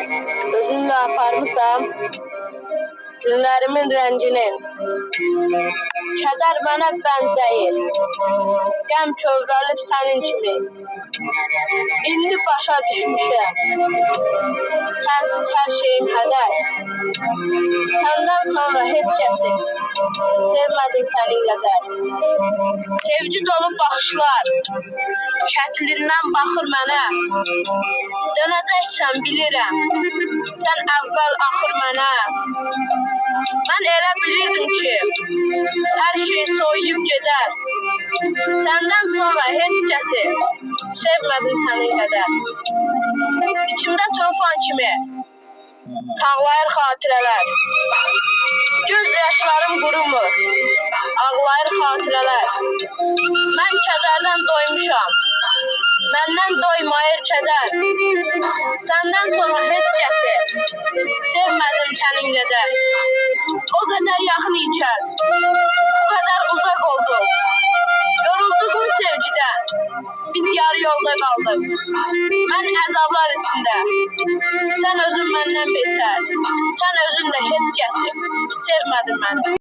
Özünlə aparmışam günlərimin rəngini. Kədər mənə bənzəyir, qəm kövrəlib sənin kimi. İndi başa düşmüşəm, sənsiz hər şeyim hədər. Səndən sonra heç kəsi sevmədim sənin qədər. Sevgi dolu baxışlar şəklindən baxır mənə. Dönəcəksən bilirəm, sən əvvəl axır mənə. Mən elə bilirdim ki, hər şey soyuyub gedər. Səndən sonra heç kəsi sevmədim sənin qədər. İçimdə tufan kimi çağlayır xatirələr. Göz yaşlarım qurumur, ağlayır xatirələr. Mən kədərdən doymuşam, məndən doymayır kədər. Səndən sonra heç kəsi sevmədim sənin qədər. O qədər yaxın ikən, o qədər uzaq oldum. Yorulduk mu sevgiden? Biz yarı yolda kaldık. Ben əzablar içində, sən özün məndən betər. Sən özün də heç kəsi sevmədin məni.